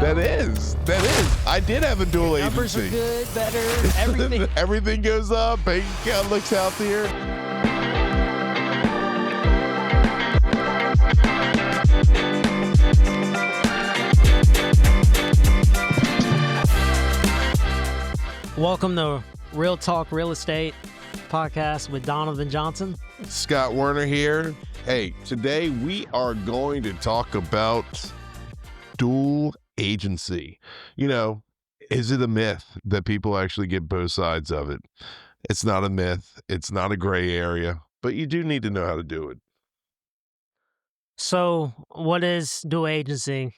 That is. I did have a dual Numbers agency. are good, better, everything. Everything goes up. Bank account looks healthier. Welcome to Real Talk Real Estate podcast with Donovan Johnson. Scott Werner here. Hey, today we are going to talk about dual agency. You know, is it a myth that people actually get both sides of it? It's not a myth. It's not a gray area, but you do need to know how to do it. So, what is dual agency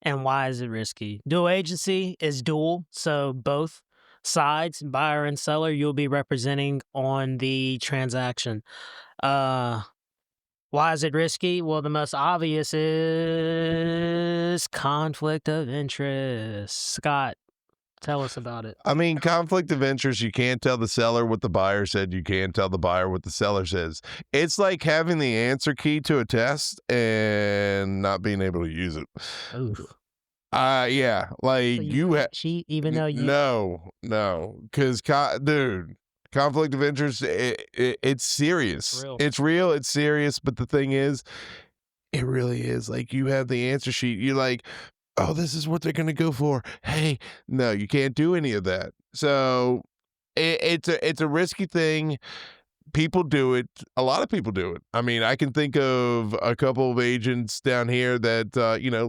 and why is it risky? Dual agency is dual, so both sides, buyer and seller, you'll be representing on the transaction. Why is it risky? Well, the most obvious is conflict of interest. Scott, tell us about it. I mean, conflict of interest, you can't tell the seller what the buyer said. You can't tell the buyer what the seller says. It's like having the answer key to a test and not being able to use it. Oof. Yeah, like So you really cheat even though you no, because dude, conflict of interest, it's serious. real. It's real. It's serious. But the thing is, it really is. Like you have the answer sheet. You're like, oh, this is what they're gonna go for. Hey, no, you can't do any of that. So it's a risky thing. People do it. A lot of people do it. I mean, I can think of a couple of agents down here that,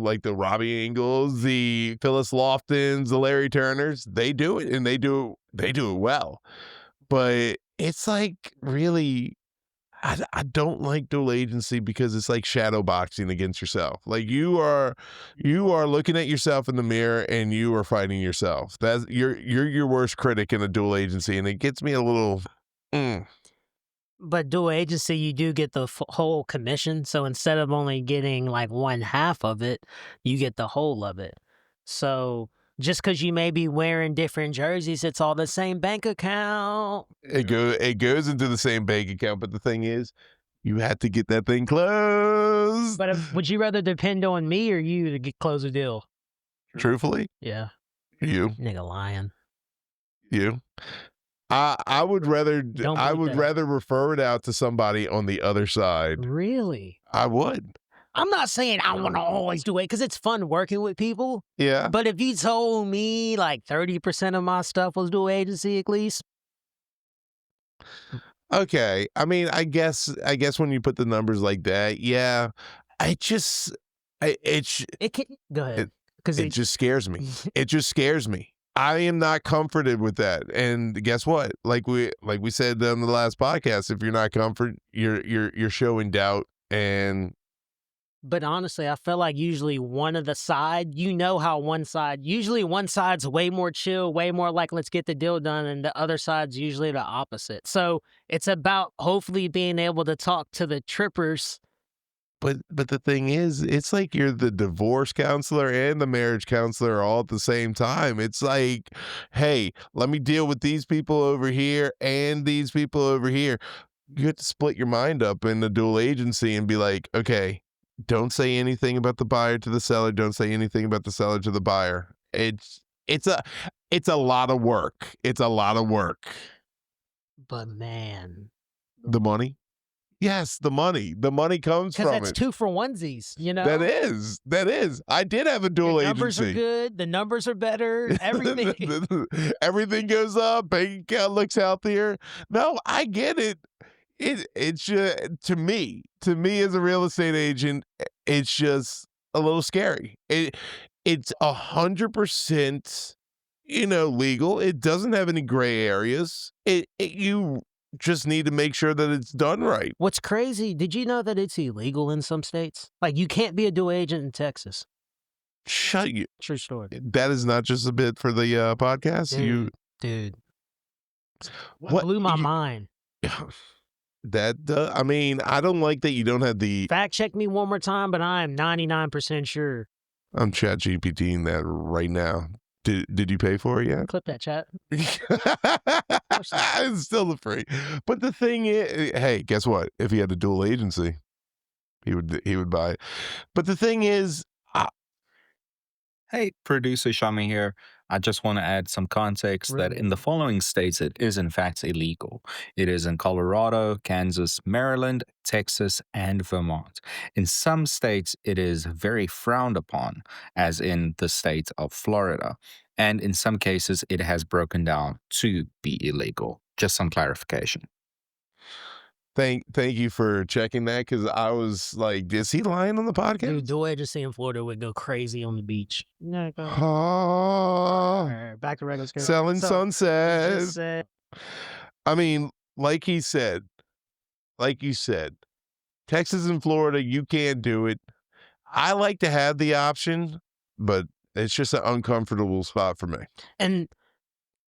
like the Robbie Ingles, the Phyllis Loftons, the Larry Turners, they do it and they do it well. But it's like really, I don't like dual agency because it's like shadow boxing against yourself. Like you are looking at yourself in the mirror and you are fighting yourself. You're your worst critic in a dual agency. And it gets me a little, But dual agency, you do get the whole commission. So instead of only getting like one half of it, you get the whole of it. So just because you may be wearing different jerseys, it's all the same bank account. It goes into the same bank account, but the thing is, you have to get that thing closed. But would you rather depend on me or you to close a deal? Truthfully, Yeah. you. Nigga lying. I would rather rather refer it out to somebody on the other side. Really? I would. I'm not saying I want to always do it because it's fun working with people. Yeah. But if you told me like 30% of my stuff was dual agency at least. Okay. I mean, I guess when you put the numbers like that, yeah. It can go ahead. It just scares me. It just scares me. I am not comforted with that. And guess what? Like we said on the last podcast, if you're not comforted, you're showing doubt. And but honestly, I feel like usually one of the side, usually one side's way more chill, way more like let's get the deal done, and the other side's usually the opposite. So it's about hopefully being able to talk to the trippers. But the thing is, it's like you're the divorce counselor and the marriage counselor all at the same time. It's like, hey, let me deal with these people over here and these people over here. You have to split your mind up in the dual agency and be like, okay, don't say anything about the buyer to the seller. Don't say anything about the seller to the buyer. It's a lot of work. It's a lot of work. But man, the money. Yes, the money. The money comes from it. Because that's 2 for onesies, you know? That is. I did have a dual agency. The numbers are good. The numbers are better. Everything. Everything goes up. Bank account looks healthier. No, I get it. It's just, to me as a real estate agent, it's just a little scary. It's 100%, legal. It doesn't have any gray areas. You just need to make sure that it's done right. What's crazy, did you know that it's illegal in some states? Like, you can't be a dual agent in Texas. Shut you. True story. That is not just a bit for the podcast. Dude. What blew my mind? I mean, I don't like that you don't have the... Fact check me one more time, but I am 99% sure. I'm chat GPTing that right now. Did you pay for it yet? Clip that, chat. It's still free. But the thing is, hey, guess what? If he had a dual agency, he would buy it. But the thing is, Hey, producer Shami here. I just want to add some context that Really? in the following states, it is in fact illegal. It is in Colorado, Kansas, Maryland, Texas, and Vermont. In some states, it is very frowned upon, as in the state of Florida. And in some cases, it has broken down to be illegal. Just some clarification. Thank you for checking that because I was like, is he lying on the Dude, podcast? the agency in Florida would go crazy on the beach. No, go ahead. Ah, Alright, back to regular schedule. selling So, you sunset. just said I mean, like he said, like you said, Texas and Florida, you can't do it. I like to have the option, but it's just an uncomfortable spot for me. and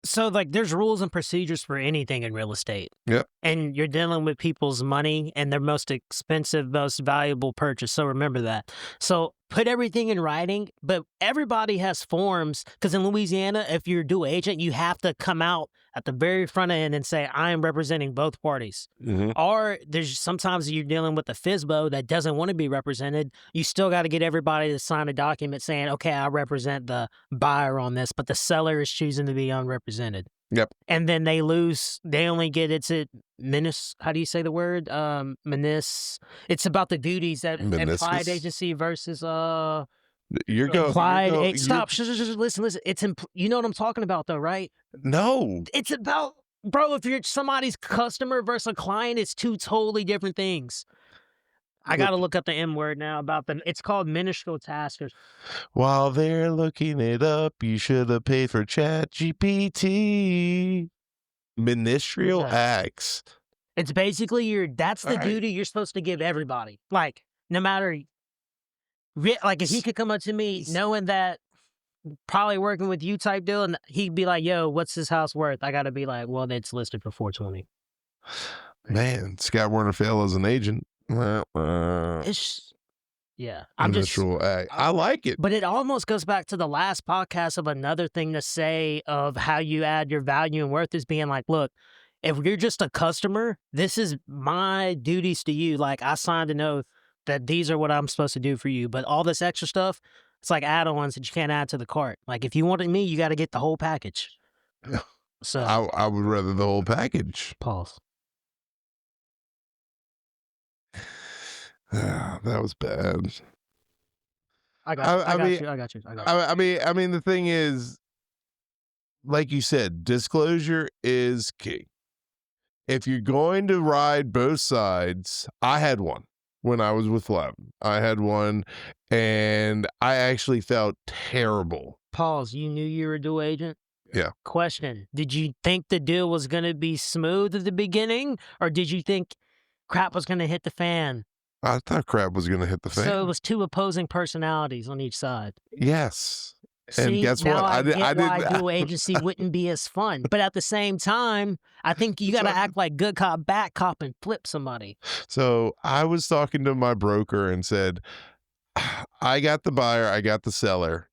so, like, there's rules and procedures for anything in real estate. Yep. And you're dealing with people's money and their most expensive, most valuable purchase. So remember that. So put everything in writing, but everybody has forms because in Louisiana, if you're a dual agent, you have to come out at the very front end and say, I am representing both parties. Mhm. Or there's sometimes you're dealing with a FISBO that doesn't want to be represented. You still got to get everybody to sign a document saying, okay, I represent the buyer on this, but the seller is choosing to be unrepresented. Yep. And then they lose. They only get it's it minis. How do you say the word? Minis. It's about the duties that implied Meniscus. agency versus You're go. You're implied. go. You're Stop. Listen. Listen. It's you know what I'm talking about though, right? no. It's about bro. If you're somebody's customer versus a client, it's two totally different things. I Look, gotta look up the M word now about the. It's called ministerial task. while they're looking it up, you should have paid for Chat GPT. Ministerial Yeah. acts. It's basically that's All the right. duty you're supposed to give everybody. Like no matter like if he S- could come up to me s- knowing that probably working with you type deal, and he'd be like, "Yo, what's this house worth?" I gotta be like, "Well, it's listed for 420." Man, Scott Werner fail as an agent. It's yeah. I'm just, Ministerial act. I like it. but it almost goes back to the last podcast of another thing to say of how you add your value and worth is being like, look, if you're just a customer, this is my duties to you. Like I signed an oath that these are what I'm supposed to do for you. But all this extra stuff, it's like add-ons that you can't add to the cart. Like if you wanted me, you got to get the whole package. So I would rather the whole package. pause. That was bad. I got you. I, I I got mean, you. I got you. I got you. I mean, the thing is, like you said, disclosure is key. If you're going to ride both sides, I had one when I was with Lem. I had one, and I actually felt terrible. Pause. You knew you were a dual agent? Yeah. Question. Did you think the deal was going to be smooth at the beginning, or did you think crap was going to hit the fan? I thought crap was going to hit the fan. So it was two opposing personalities on each side. Yes. And See, guess now what? I get why didn't. dual agency wouldn't be as fun. But at the same time, I think you got to So- act like good cop, bad cop, and flip somebody. So I was talking to my broker and said, I got the buyer, I got the seller.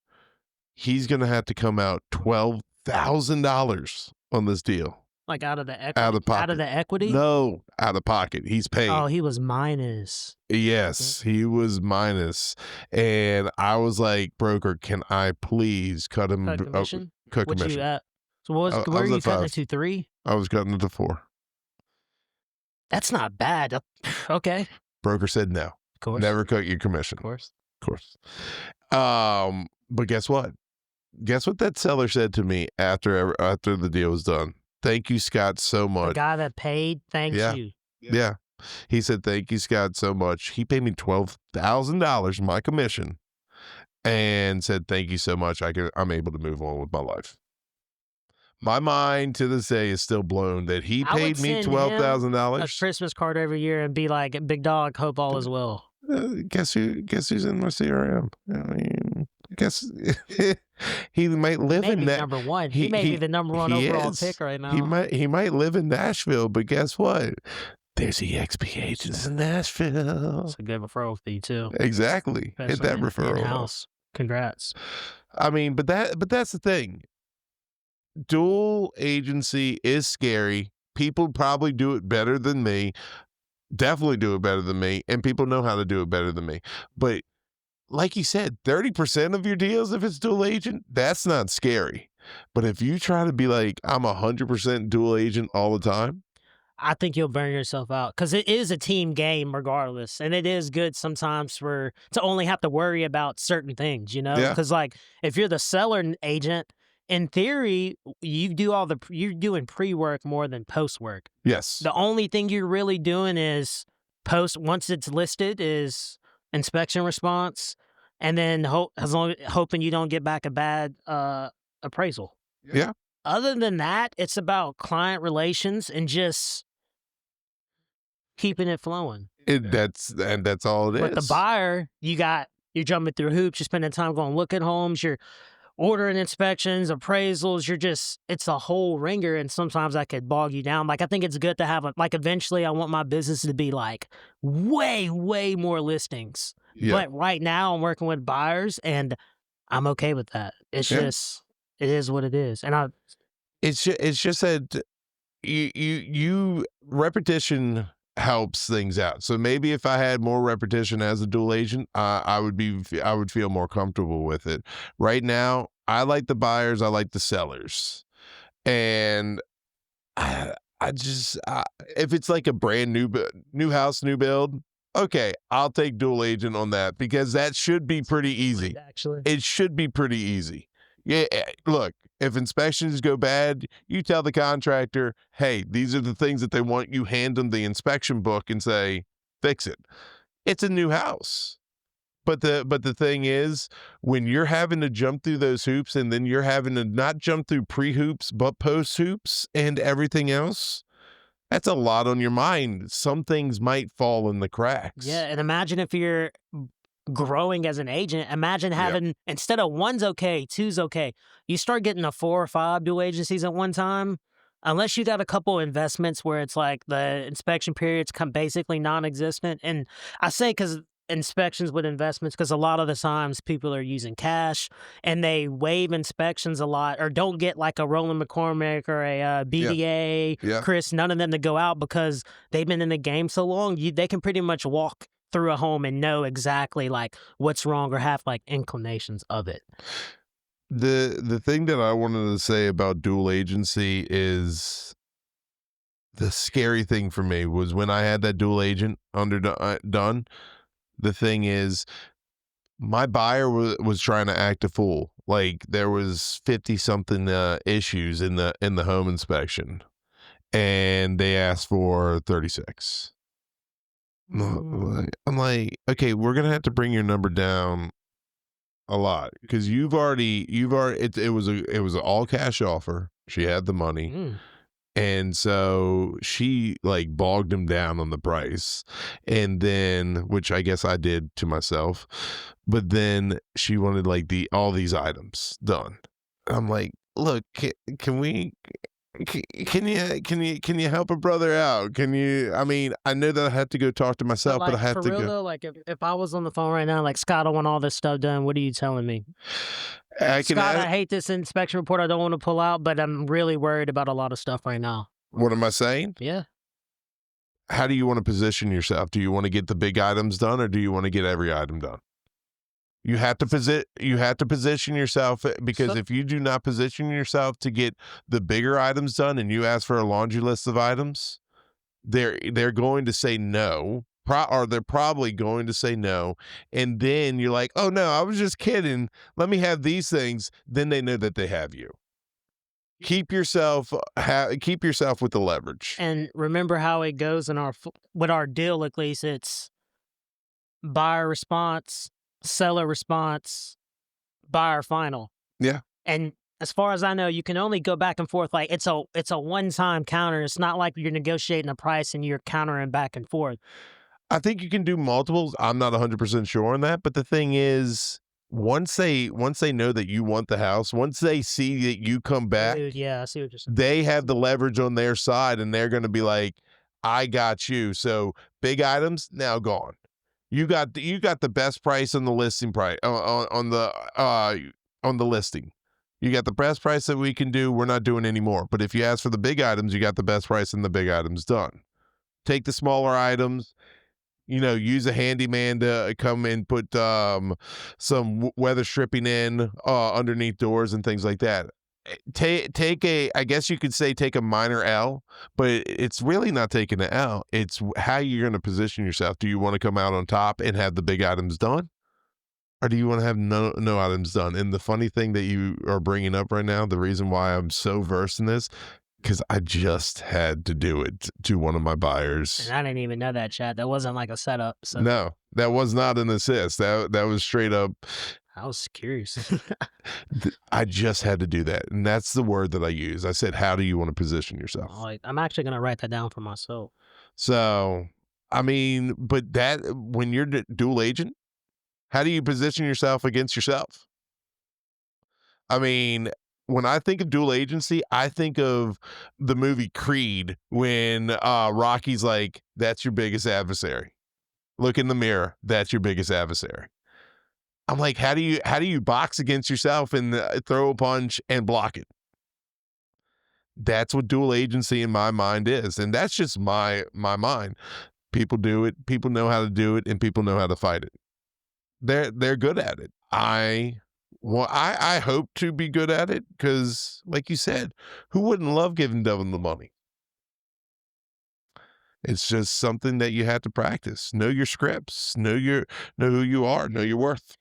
He's going to have to come out $12,000 on this deal. Like out of the equity? Out of pocket. Out of the equity? No, out of pocket. He's paying. Oh, he was minus. Yes, he was minus. And I was like, broker, can I please cut him Cut commission? cut What you commission? at? So what was, I where are was you at cutting 5. it to 3? I was cutting it to 4. That's not bad. Okay. Broker said no. Of course. Never cut your commission. Of course. Of course. But guess what? Guess what that seller said to me after the deal was done? Thank you, Scott, so The much. guy that paid thanks Yeah. you. Yeah. He said, thank you, Scott, so much. He paid me $12,000 my commission and said, thank you so much. I'm able to move on with my life. My mind to this day is still blown that he I would paid me send him $12,000. a Christmas card every year and be like, "Big dog, hope all is well." Guess who's in my CRM? I mean, guess he might live Maybe in that. number one. He may be the number one he overall is. pick right now. He might live in Nashville, but guess what? There's EXP agents in Nashville. It's a good referral fee too. Exactly. Hit Especially that referral. in-house. Congrats. I mean, but that's the thing. Dual agency is scary. People probably do it better than me. Definitely do it better than me, and people know how to do it better than me. But like you said, 30% of your deals, if it's dual agent, that's not scary. But if you try to be like, I'm 100% dual agent all the time, I think you'll burn yourself out because it is a team game regardless, and it is good sometimes for to only have to worry about certain things, you know. yeah, Because like if you're the agent, in theory, you're doing pre work more than post work. yes, The only thing you're really doing is post once it's listed is inspection response, and then hoping you don't get back a bad appraisal. yeah, Other than that, it's about client relations and just keeping it flowing. that's all it But the is. buyer, you're jumping through hoops, you're spending time going look at homes, you're ordering inspections, appraisals, it's a whole ringer, and sometimes that could bog you down. Like I think it's good to have eventually I want my business to be like way, way more listings. Yeah, But right now I'm working with buyers and I'm okay with that. yeah. It is what it is. And I It's just that you repetition helps things out. So maybe if I had more repetition as a dual agent, I would feel more comfortable with it. Right now, I like the buyers, I like the sellers, and I, if it's like a brand new house, new build, okay, I'll take dual agent on that because that should be pretty easy. actually. It should be pretty easy. Yeah, look, if inspections go bad, you tell the contractor, hey, these are the things that they want. You hand them the inspection book and say, fix it. It's a new house. But the thing is, when you're having to jump through those hoops and then you're having to not jump through pre-hoops, but post-hoops and everything else, that's a lot on your mind. Some things might fall in the Yeah, cracks. and imagine if you're growing as an agent, imagine Yeah. having instead of one's okay, two's okay, you start getting a 4 or 5 dual agencies at one time, unless you got a couple investments where it's like the inspection period's come basically non-existent, and I say because inspections with investments, because a lot of the times people are using cash, and they waive inspections a lot or don't get like a Roland McCormick or a, Yeah. BDA, Yeah. Chris, none of them to go out because they've been in the game so long, they can pretty much walk through a home and know exactly like what's wrong or have like inclinations of it. The thing that I wanted to say about dual agency is the scary thing for me was when I had that dual agent done. The thing is, my buyer was trying to act a fool. Like there was 50 something issues in the home inspection, and they asked for 36. No, Mm, I'm like, okay, we're gonna have to bring your number down a lot because it was an all cash offer. She had the money. mm. And so she like bogged him down on the price. And then, which I guess I did to myself, but then she wanted like all these items done. I'm like, look, can we, can you help a brother out? Can you, I mean, I know that I had to go talk to But myself, but I like had for to real go, though, like if I was on the phone right now, like Scott, I want all this stuff done. What are you telling me? I can Scott, ask, I hate this inspection report. I don't want to pull out, but I'm really worried about a lot of stuff right now. what am I saying? Yeah. How do you want to position yourself? Do you want to get the big items done or do you want to get every item done? You have to position yourself because So if you do not position yourself to get the bigger items done and you ask for a laundry list of items, they're going to say no. Or they're probably going to say no. And then you're like, "Oh no, I was just kidding. Let me have these things." Then they know that they have you. Keep yourself with the leverage. and remember how it goes in with our deal at least it's buyer response, seller response, buyer final. Yeah. And as far as I know, you can only go back and forth like it's a one-time counter. It's not like you're negotiating a price and you're countering back and forth. I think you can do multiples. I'm not 100% sure on that, but the thing is, once they know that you want the house, once they see that you come back, Dude, yeah, I see what you're saying. they have the leverage on their side and they're going to be like, "I got you." So, big items now gone. You got the best price on the listing price on the listing. You got the best price that we can do. We're not doing any more. But if you ask for the big items, you got the best price and the big items done. Take the smaller items. use a handyman to come and put some weather stripping in underneath doors and things like that. Take a, I guess you could say, take a minor L, but it's really not taking an L. It's how you're going to position yourself. Do you want to come out on top and have the big items done? Or do you want to have no items done? And the funny thing that you are bringing up right now, the reason why I'm so versed in this, because I just had to do it to one of my And buyers. I didn't even know that, chat. That wasn't like a setup. So No, that was not an assist. That was straight up. I was curious. I just had to do that, and that's the word that I use. I said, "How do you want to position yourself?" Like, I'm actually gonna write that down for myself. So, I mean, but that when you're dual agent, how do you position yourself against yourself? I mean, when I think of dual agency, I think of the movie Creed when Rocky's like, "That's your biggest adversary. Look in the mirror. That's your biggest adversary." I'm like, how do you box against yourself and throw a punch and block it? That's what dual agency in my mind is, and that's just my mind. People do it. People know how to do it, and people know how to fight it. They're good at it. I hope to be good at it because, like you said, who wouldn't love giving Devin the money? It's just something that you have to practice. Know your scripts. Know who you are. Know your worth.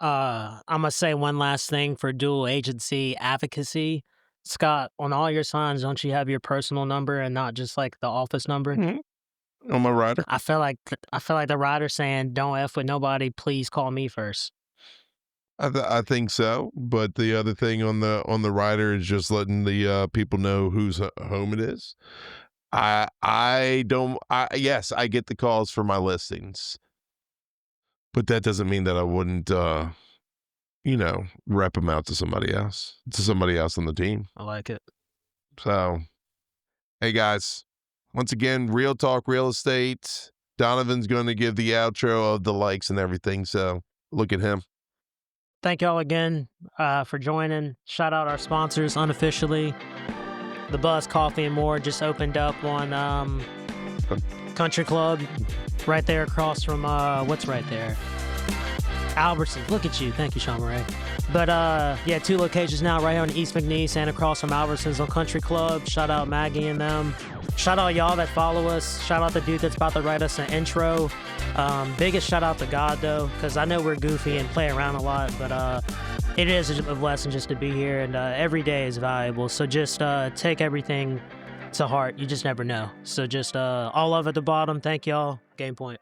I'm gonna say one last thing for dual agency advocacy. Scott, on all your signs, don't you have your personal number and not just like the office number? Mhm. On my rider. I feel like the writer saying, "Don't f with nobody. Please call me first." I think so, but the other thing on the rider is just letting the people know whose home it is. I don't. Yes, I get the calls for my listings, but that doesn't mean that I wouldn't rep them out to somebody else on the team. I like it. So, hey guys, once again, Real Talk Real Estate. Donovan's going to give the outro of the likes and everything. So look at him. Thank y'all again for joining. Shout out our sponsors unofficially. The Buzz Coffee and More just opened up on Country Club, right there across from what's right there? Albertsons. Look at you. Thank you, Sean Murray. But yeah, 2 locations now right here on East McNeese and across from Albertsons on Country Club. Shout out Maggie and them. Shout out y'all that follow us. Shout out the dude that's about to write us an intro. Biggest shout out to God though, because I know we're goofy and play around a lot, but it is a blessing just to be here, and every day is valuable. So just take everything to heart. You just never know. So just all love at the bottom. Thank y'all. Game point.